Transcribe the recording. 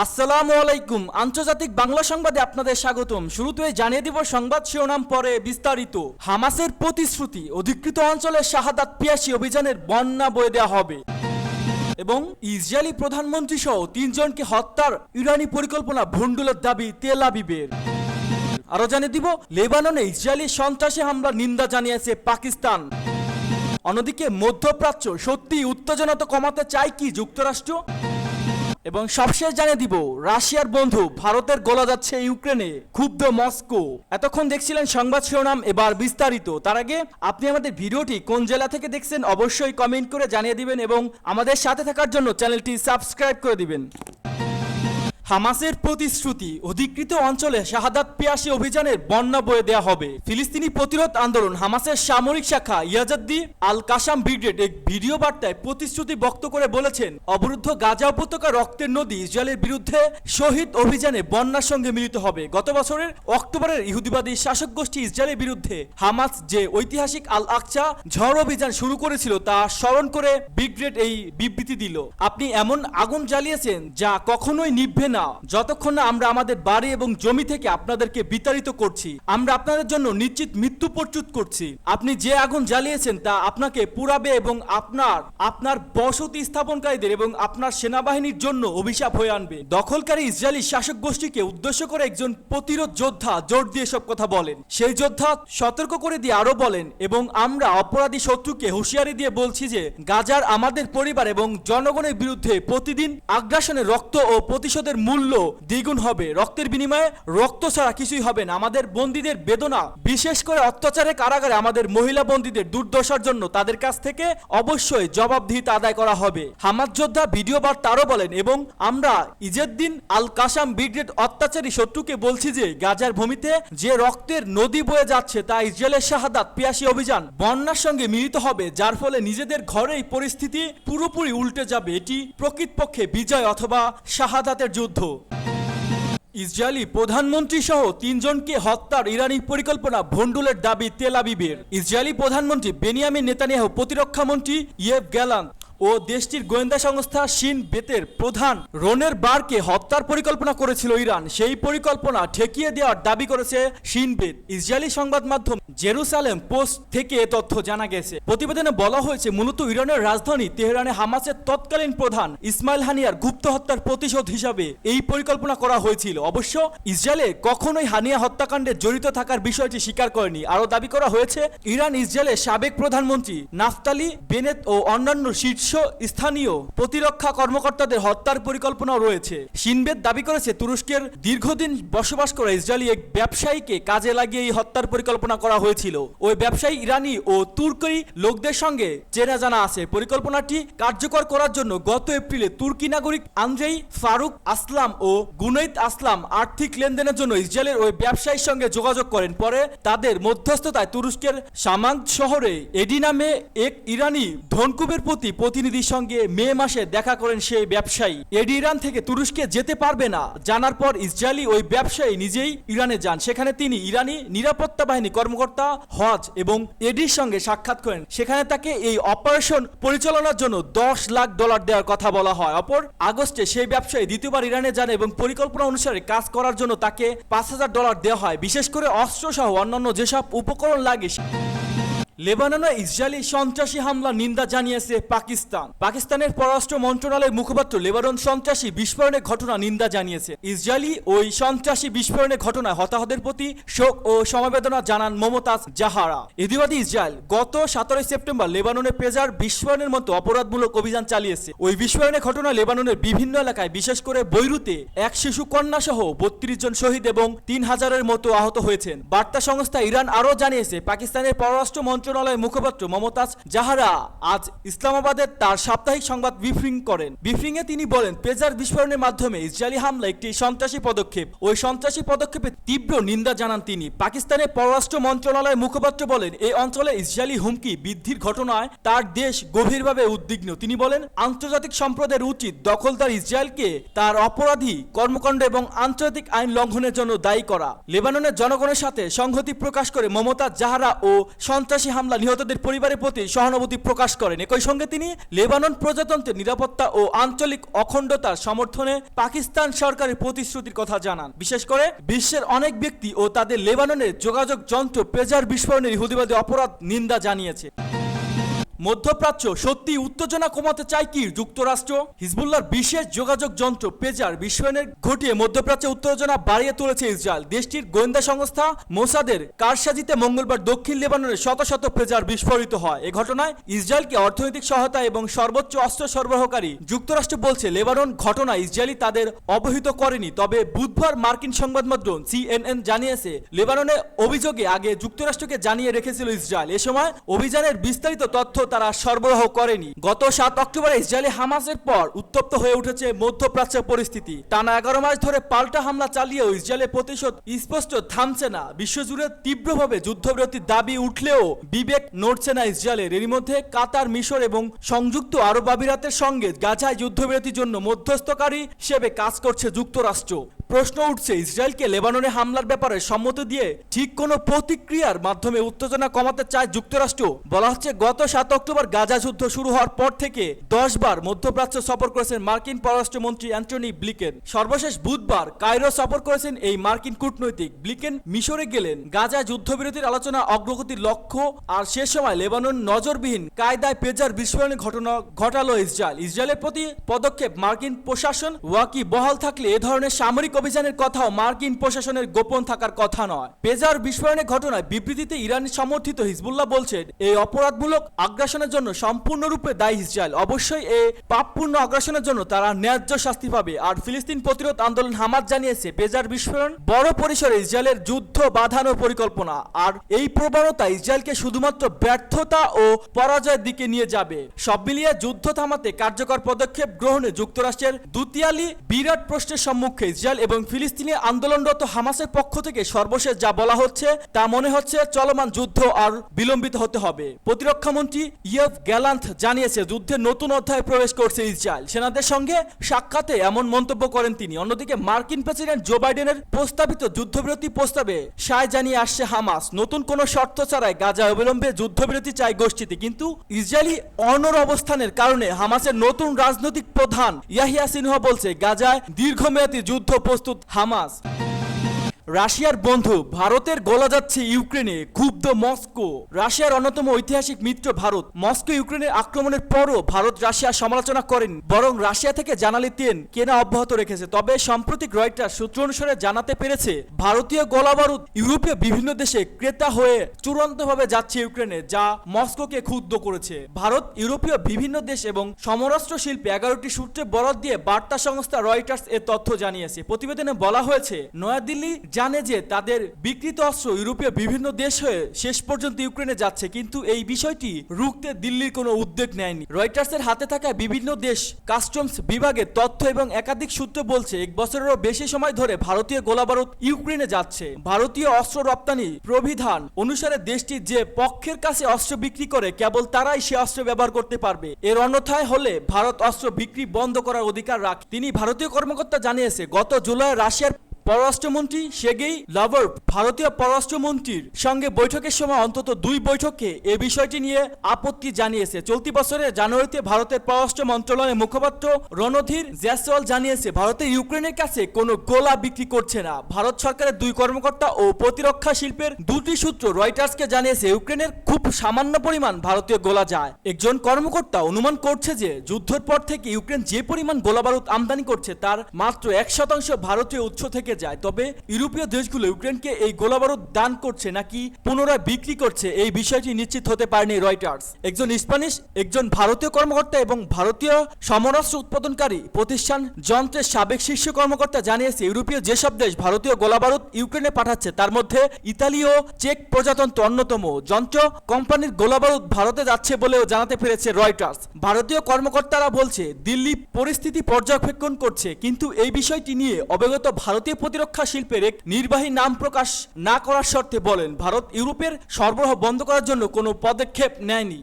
আসসালামু আলাইকুম। আন্তর্জাতিক বাংলা সংবাদে আপনাদের স্বাগতম। শুরুতেই জানিয়ে দিব সংবাদ শিরোনাম, পরে বিস্তারিত। হামাসের প্রতিশ্রুতি, অধিকৃত অঞ্চলে শাহাদাত পিয়াসী অভিযানের বন্যা বয়ে দেওয়া হবে এবং ইসরায়েলি প্রধানমন্ত্রী সহ 3 জনকে হত্যার ইরানি পরিকল্পনা ভণ্ডুলের দাবি তেল আবিবের। আরো জানিয়ে দিব লেবাননে ইসরায়েলি সন্ত্রাসী হামলার নিন্দা জানিয়েছে পাকিস্তান। অন্যদিকে মধ্যপ্রাচ্য সত্যি উত্তেজনা তো কমাতে চায় কি যুক্তরাষ্ট্র। এবং সবশেষ জানিয়ে দিব রাশিয়ার বন্ধু ভারতের গোলা যাচ্ছে ইউক্রেনে, ক্ষুব্ধ মস্কো। এতক্ষণ দেখছিলেন সংবাদ শিরোনাম, এবার বিস্তারিত। তার আগে আপনি আমাদের ভিডিওটি কোন জেলা থেকে দেখছেন অবশ্যই কমেন্ট করে জানিয়ে দিবেন এবং আমাদের সাথে থাকার জন্য চ্যানেলটি সাবস্ক্রাইব করে দিবেন। হামাসের প্রতিশ্রুতি, অধিকৃত অঞ্চলে শাহাদাত পিয়াসী অভিযানের বন্যা বয়ে দেওয়া হবে। ফিলিস্তিনি প্রতিরোধ আন্দোলন হামাসের সামরিক শাখা ইয়াজাদ্দি আল কাসাম ব্রিগেড এক ভিডিও বার্তায় প্রতিশ্রুতি ব্যক্ত করে বলেছেন, অবরুদ্ধ গাজা উপত্যকা রক্তের নদী ইসরায়েলের বিরুদ্ধে শহীদ অভিযানে বন্যার সঙ্গে মিলিত হবে। গত বছরের অক্টোবরের ইহুদিবাদী শাসক গোষ্ঠী ইসরায়েলের বিরুদ্ধে হামাস যে ঐতিহাসিক আল আকসা ঝড় অভিযান শুরু করেছিল তা স্মরণ করে ব্রিগেড এই বিবৃতি দিল। আপনি এমন আগুন জ্বালিয়েছেন যা কখনোই নিভবে না যতক্ষণ না আমরা আমাদের বাড়ি এবং জমি থেকে আপনাদেরকে বিতাড়িত করছি। আমরা আপনাদের জন্য নিশ্চিত মৃত্যু প্রস্তুত করছি। আপনি যে আগুন জ্বালিয়েছেন তা আপনাকে পুড়াবে এবং আপনার বসতি স্থাপনকারীদের এবং আপনার সেনাবাহিনীর জন্য অভিশাপ হয়ে আনবে। দখলকারী ইসরায়েলি শাসক গোষ্ঠীকে উদ্দেশ্য করে একজন প্রতিরোধ যোদ্ধা জোর দিয়ে সব কথা বলেন। সেই যোদ্ধা সতর্ক করে দিয়ে আরো বলেন, এবং আমরা অপরাধী শত্রুকে হুঁশিয়ারি দিয়ে বলছি যে গাজার আমাদের পরিবার এবং জনগণের বিরুদ্ধে প্রতিদিন আগ্রাসনের রক্ত ও প্রতিশোধের মূল্য দ্বিগুণ হবে। রক্তের বিনিময়ে রক্ত ছাড়া কিছুই হবে না। আমাদের বন্দীদের বেদনা, বিশেষ করে অত্যাচারে কারাগারে আমাদের মহিলা বন্দীদের দুর্দশার জন্য তাদের কাছ থেকে অবশ্যই জবাবদিহিতা আদায় করা হবে। হামাস যোদ্ধা ভিডিও বার্তা আরো বলেন, এবং আমরা ইজেদ্দিন আল কাসাম ব্রিগেড অত্যাচারী শত্রুকে বলছি যে গাজার ভূমিতে যে রক্তের নদী বয়ে যাচ্ছে তা ইসরায়েলের শাহাদাত পিয়াসী অভিযান বন্যার সঙ্গে মিলিত হবে, যার ফলে নিজেদের ঘরেই পরিস্থিতি পুরোপুরি উল্টে যাবে। এটি প্রকৃতপক্ষে বিজয় অথবা শাহাদাতের যুদ্ধ। ইসরায়েলি প্রধানমন্ত্রী সহ 3 জনকে হত্যার ইরানি পরিকল্পনা ভণ্ডুলের দাবি তেল আবিবের। ইসরায়েলি প্রধানমন্ত্রী বেনিয়ামিন নেতানিয়াহু, প্রতিরক্ষা মন্ত্রী ইয়েভ গ্যালান্ট ও দেশটির গোয়েন্দা সংস্থা শিন বেতের প্রধান রোনের বারকে হত্যার পরিকল্পনা করেছিল ইরান। সেই পরিকল্পনা ঠেকিয়ে দেওয়ার দাবি করেছে শিন বেত। ইসরায়েলি সংবাদ মাধ্যম জেরুসালেম পোস্ট থেকে এ তথ্য জানা গেছে। প্রতিবেদনে বলা হয়েছে, মূলত ইরানের রাজধানী তেহরানে হামাসের তৎকালীন প্রধান ইসমাইল হানিয়ার গুপ্ত হত্যার প্রতিশোধ হিসাবে এই পরিকল্পনা করা হয়েছিল। অবশ্য ইসরায়েলে কখনোই হানিয়া হত্যাকাণ্ডে জড়িত থাকার বিষয়টি স্বীকার করেনি। আরও দাবি করা হয়েছে, ইরান ইসরায়েলের সাবেক প্রধানমন্ত্রী নাফতালি বেনেত ও অন্যান্য শীর্ষ স্থানীয় প্রতিরক্ষা কর্মকর্তাদের হত্যার পরিকল্পনা রয়েছে। শিনবেদ দাবি করেছে, তুরস্কের দীর্ঘদিন বসবাস করা ইসরায়েলি এক ব্যবসায়ীকে কাজে লাগিয়ে এই হত্যার পরিকল্পনা করা হয়েছিল। ওই ব্যবসায়ী ইরানি ও তুর্কি লোকদের সঙ্গে চেনা জানা আছে। পরিকল্পনাটি কার্যকর করার জন্য গত এপ্রিলে তুর্কি নাগরিক আন্দ্রেই ফারুক আসলাম ও গুনৈত আসলাম আর্থিক লেনদেনের জন্য ইসরায়েলের ওই ব্যবসায়ীর সঙ্গে যোগাযোগ করেন। পরে তাদের মধ্যস্থতায় তুরস্কের সামাঙ্ক শহরে এডি নামে এক ইরানি ধনকুবের প্রতিনিধির সঙ্গে মে মাসে দেখা করেন সেই ব্যবসায়ী। এডি ইরান থেকে তুরস্কে যেতে পারবে না জানার পর ইসরায়েলি ওই ব্যবসায়ী নিজেই ইরানে যান। সেখানে তিনি ইরানি নিরাপত্তা বাহিনী কর্মকর্তা হজ এবং এডির সঙ্গে সাক্ষাৎ করেন। সেখানে তাকে এই অপারেশন পরিচালনার জন্য $10 লাখ দেওয়ার কথা বলা হয়। অপর আগস্টে সেই ব্যবসায়ী দ্বিতীয়বার ইরানে যান এবং পরিকল্পনা অনুসারে কাজ করার জন্য তাকে $5000 দেওয়া হয়, বিশেষ করে অস্ত্র সহ অন্যান্য যেসব উপকরণ লাগে। লেবাননে ইসরায়েলি সন্ত্রাসী হামলা নিন্দা জানিয়েছে পাকিস্তান। পাকিস্তানের পররাষ্ট্র মন্ত্রণালয়ের মুখপাত্র লেবানন সন্ত্রাসী বিস্ফোরণের ঘটনা নিন্দা জানিয়েছে। ইসরায়েলি ওই সন্ত্রাসী বিস্ফোরণের ঘটনায় হতাহতের প্রতি শোক ও সমবেদনা জানান মমতাজ জাহারা। ইহুদিবাদী ইসরায়েল গত 17 সেপ্টেম্বর লেবাননে পেজার বিস্ফোরণের মতো অপরাধমূলক অভিযান চালিয়েছে। ওই বিস্ফোরণের ঘটনায় লেবাননের বিভিন্ন এলাকায়, বিশেষ করে বৈরুতে এক শিশু কন্যা সহ 32 জন শহীদ এবং 3000-এর মতো আহত হয়েছেন। বার্তা সংস্থা ইরান আরও জানিয়েছে, পাকিস্তানের পররাষ্ট্র মন্ত্রণালয়ের মুখপাত্র মমতাজ জাহারা আজ ইসলামাবাদে তার সাপ্তাহিক সংবাদ ব্রিফিং করেন। ব্রিফিংয়ে তিনি বলেন, পেজার বিস্ফোরণের মাধ্যমে ইসরায়েলি হামলা একটি সন্ত্রাসী পদক্ষেপ। ওই সন্ত্রাসী পদক্ষেপে তীব্র নিন্দা জানান তিনি। পাকিস্তানের পররাষ্ট্র মন্ত্রণালয়ের মুখপাত্র বলেন, এই অঞ্চলে ইসরায়েলি হুমকি বৃদ্ধির ঘটনায় তার দেশ গভীরভাবে উদ্বিগ্ন। তিনি বলেন, আন্তর্জাতিক সম্প্রদায়ের উচিত দখলদার ইসরায়েলকে তার অপরাধী কর্মকাণ্ড এবং আন্তর্জাতিক আইন লঙ্ঘনের জন্য দায়ী করা। লেবাননের জনগণের সাথে সংহতি প্রকাশ করে মমতাজ জাহারা ও সন্ত্রাসী হামলা নিহতদের পরিবারের প্রতি সহানুভূতি প্রকাশ করেন। একই সঙ্গে তিনি লেবানন প্রজাতন্ত্রের নিরাপত্তা ও আঞ্চলিক অখণ্ডতার সমর্থনে পাকিস্তান সরকারের প্রতিশ্রুতির কথা জানান। বিশেষ করে বিশ্বের অনেক ব্যক্তি ও তাদের লেবাননের যোগাযোগ যন্ত্র পেজার বিস্ফোরণের ইহুদিবাদী অপরাধ নিন্দা জানিয়েছে। মধ্যপ্রাচ্য সত্যি উত্তেজনা কমাতে চায় কি যুক্তরাষ্ট্র? হিজবুল্লাহর বিশেষ যোগাযোগ যন্ত্র পেজার বিস্ফোরণের ঘটিয়ে মধ্যপ্রাচ্যে উত্তেজনা বাড়িয়ে তুলেছে ইসরায়েল। দেশটির গোয়েন্দা সংস্থা মোসাদের কারসাজিতে মঙ্গলবার দক্ষিণ লেবাননে শত শত পেজার বিস্ফোরিত হয়। এ ঘটনায় ইসরায়েলকে অর্থনৈতিক সহায়তা এবং সর্বোচ্চ অস্ত্র সরবরাহকারী যুক্তরাষ্ট্র বলছে লেবানন ঘটনায় ইসরায়েলি তাদের অবহিত করেনি। তবে বুধবার মার্কিন সংবাদ মাধ্যম CNN জানিয়েছে লেবাননে অভিযোগে আগে যুক্তরাষ্ট্রকে জানিয়ে রেখেছিল ইসরায়েল। এ সময় অভিযানের বিস্তারিত তথ্য তারা সরবরাহ করেনি। গত 7 অক্টোবরে ইসরায়েলি হামাসের পর উত্তপ্ত হয়ে উঠেছে মধ্যপ্রাচ্যের পরিস্থিতি। টানা 11 মাস ধরে পাল্টা হামলা চালিয়েও ইসরায়েলের প্রতিশোধ স্পষ্ট থামছে না। বিশ্বজুড়ে তীব্রভাবে যুদ্ধবিরতির দাবি উঠলেও বিবেক নড়ছে না ইসরায়েলের। এরই মধ্যে কাতার, মিশর এবং সংযুক্ত আরব আমিরাতের সঙ্গে গাজায় যুদ্ধবিরতির জন্য মধ্যস্থকারী হিসেবে কাজ করছে যুক্তরাষ্ট্র। প্রশ্ন উঠছে, ইসরায়েলকে লেবাননে হামলার ব্যাপারে সম্মতি দিয়ে ঠিক কোনো প্রতিক্রিয়ার মাধ্যমে উত্তেজনা কমাতে চায় যুক্তরাষ্ট্র। বলা হচ্ছে গত 7 অক্টোবর গাজা যুদ্ধ শুরু হওয়ার পর থেকে 10 বার মধ্যপ্রাচ্য সফর করেছেন মার্কিন পররাষ্ট্রমন্ত্রী অ্যান্টনি ব্লিকেন। সর্বশেষ বুধবার কায়রো সফর করেছেন এই মার্কিন কূটনৈতিক। ব্লিকেন মিশরে গেলেন গাজা যুদ্ধবিরতির আলোচনা অগ্রগতির লক্ষ্য। আর সে সময় লেবানন নজরবিহীন কায়দায় পেজার বিস্ফোরণের ঘটনা ঘটালো ইসরায়েল। ইসরায়েলের প্রতি পদক্ষেপ মার্কিন প্রশাসন ওয়াকি বহাল থাকলে এ ধরনের সামরিক অভিযানের কথাও মার্কিন প্রশাসনের গোপন থাকার কথা নয়। পেজার বিস্ফোরণের ঘটনায় বিবৃতিতে ইরানি সমর্থিত হিজবুল্লাহ বলছে এই অপরাধমূলক আগ্রাসনের জন্য সম্পূর্ণরূপে দায়ী ইসরায়েল। অবশ্যই এই পাপপূর্ণ আগ্রাসনের জন্য তারা ন্যায্য শাস্তি পাবে। আর ফিলিস্তিন প্রতিরোধ আন্দোলন হামাস জানিয়েছে পেজার বিস্ফোরণ বড় পরিসরে ইসরায়েলের যুদ্ধ বাঁধানোর পরিকল্পনা। আর এই প্রবণতা ইসরায়েলকে শুধুমাত্র ব্যর্থতা ও পরাজয়ের দিকে নিয়ে যাবে। সব মিলিয়ে যুদ্ধ থামাতে কার্যকর পদক্ষেপ গ্রহণে যুক্তরাষ্ট্রের দুতিয়ালি বিরাট প্রশ্নের সম্মুখে ইসরায়েল এবং ফিলিস্তিনি আন্দোলনরত হামাসের পক্ষ থেকে সর্বশেষ যা বলা হচ্ছে তা মনে হচ্ছে চলমান যুদ্ধ আর বিলম্বিত হতে হবে। প্রতিরক্ষামন্ত্রী ইয়ভ গ্যালান্ট জানিয়েছে যুদ্ধের নতুন অধ্যায়ে প্রবেশ করছে ইসরায়েল। সেনাদের সঙ্গে সাক্ষাতে এমন মন্তব্য করেন তিনি। অন্যদিকে মার্কিন প্রেসিডেন্ট জো বাইডেনের প্রস্তাবিত যুদ্ধবিরতি প্রস্তাবে সায় জানিয়ে আসছে হামাস। নতুন কোনো শর্ত ছাড়াই গাজায় অবিলম্বে যুদ্ধবিরতি চায় গোষ্ঠীটি। কিন্তু ইসরায়েলি অনড় অবস্থানের কারণে হামাসের নতুন রাজনৈতিক প্রধান ইয়াহিয়া সিনহা বলছে গাজায় দীর্ঘমেয়াদী যুদ্ধ প্রস্তুত হামাস। রাশিয়ার বন্ধু ভারতের গলা যাচ্ছে ইউক্রেনে, ক্ষুব্ধ মস্কো। রাশিয়ার অন্যতম ঐতিহাসিক মিত্র ভারত। মস্কো ইউক্রেনের আক্রমণের পরও ভারত রাশিয়ার সমালোচনা করেন, বরং রাশিয়া থেকে জ্বালানি তেল কেনা অব্যাহত রেখেছে। তবে সাম্প্রতিক রয়টার্স সূত্র অনুসারে জানাতে পেরেছে ভারতীয় গোলাবারুদ ইউরোপীয় বিভিন্ন দেশে ক্রেতা হয়ে চূড়ান্তভাবে যাচ্ছে ইউক্রেনে, যা মস্কোকে ক্ষুব্ধ করেছে। ভারত ইউরোপীয় বিভিন্ন দেশ এবং সমরাস্ত্র শিল্পে 11টি সূত্রে বরাত দিয়ে বার্তা সংস্থা রয়টার্স এ তথ্য জানিয়েছে। প্রতিবেদনে বলা হয়েছে নয়াদিল্লি জানে যে তাদের বিকৃত অস্ত্র ইউরোপীয় বিভিন্ন দেশ হয়ে শেষ পর্যন্ত ইউক্রেনে যাচ্ছে, কিন্তু এই বিষয়টি রুখতে দিল্লির কোনো উদ্যোগ নেয়নি। রয়টার্সের হাতে থাকা বিভিন্ন দেশ কাস্টমস বিভাগের তথ্য এবং একাধিক সূত্র বলছে 1 বছরেরও বেশি সময় ধরে ভারতীয় গোলাবারুদ ইউক্রেনে যাচ্ছে। ভারতীয় অস্ত্র রপ্তানি প্রবিধান অনুসারে দেশটির যে পক্ষের কাছে অস্ত্র বিক্রি করে কেবল তারাই সে অস্ত্র ব্যবহার করতে পারবে। এর অন্যথায় হলে ভারত অস্ত্র বিক্রি বন্ধ করার অধিকার রাখে। তিনি ভারতীয় কর্মকর্তা জানিয়েছে গত জুলাই রাশিয়ার পররাষ্ট্রমন্ত্রী সের্গেই লাভরভ ভারতীয় পররাষ্ট্রমন্ত্রীর সঙ্গে বৈঠকের সময় অন্তত 2 বৈঠকে এ বিষয়টি নিয়ে আপত্তি জানিয়েছে। চলতি বছরের জানুয়ারিতে ভারতের পররাষ্ট্র মন্ত্রণালয়ের মুখপাত্র রণধীর জয়সওয়াল জানিয়েছে ভারতে ইউক্রেনের কাছে কোনো গোলা বিক্রি করছে না। ভারত সরকারের 2 কর্মকর্তা ও প্রতিরক্ষা শিল্পের 2টি সূত্র রয়টার্সকে জানিয়েছে ইউক্রেনের খুব সামান্য পরিমাণ ভারতীয় গোলা যায়। একজন কর্মকর্তা অনুমান করছে যে যুদ্ধের পর থেকে ইউক্রেন যে পরিমাণ গোলাবারুদ আমদানি করছে তার মাত্র 1% ভারতীয় উৎস থেকে যায়। তবে ইউরোপীয় দেশগুলো ইউক্রেনকে এই গোলাবারুদ দান করছে নাকি পুনরায় বিক্রি করছে এই বিষয়টি নিশ্চিত হতে পারেনি রয়টার্স। একজন স্প্যানিশ, একজন ভারতীয় কর্মকর্তা এবং ভারতীয় সমরাস্ত্র উৎপাদনকারী প্রতিষ্ঠান যন্ত্রের সাবেক শীর্ষ কর্মকর্তা জানিয়েছে ইউরোপীয় যেসব দেশ ভারতীয় গোলাবারুদ ইউক্রেনে পাঠাচ্ছে তার মধ্যে ইতালি ও চেক প্রজাতন্ত্র অন্যতম। যন্ত্র কোম্পানির গোলাবারুদ ভারতে যাচ্ছে বলেও জানাতে পেরেছে রয়টার্স। ভারতীয় কর্মকর্তারা বলছে দিল্লি পরিস্থিতি পর্যবেক্ষণ করছে, কিন্তু এই বিষয়টি নিয়ে অবগত ভারতীয় প্রতিরক্ষা শিল্পের এক নির্বাহী নাম প্রকাশ না করার শর্তে বলেন ভারত ইউরোপের সরবরাহ বন্ধ করার জন্য কোনো পদক্ষেপ নেয়নি।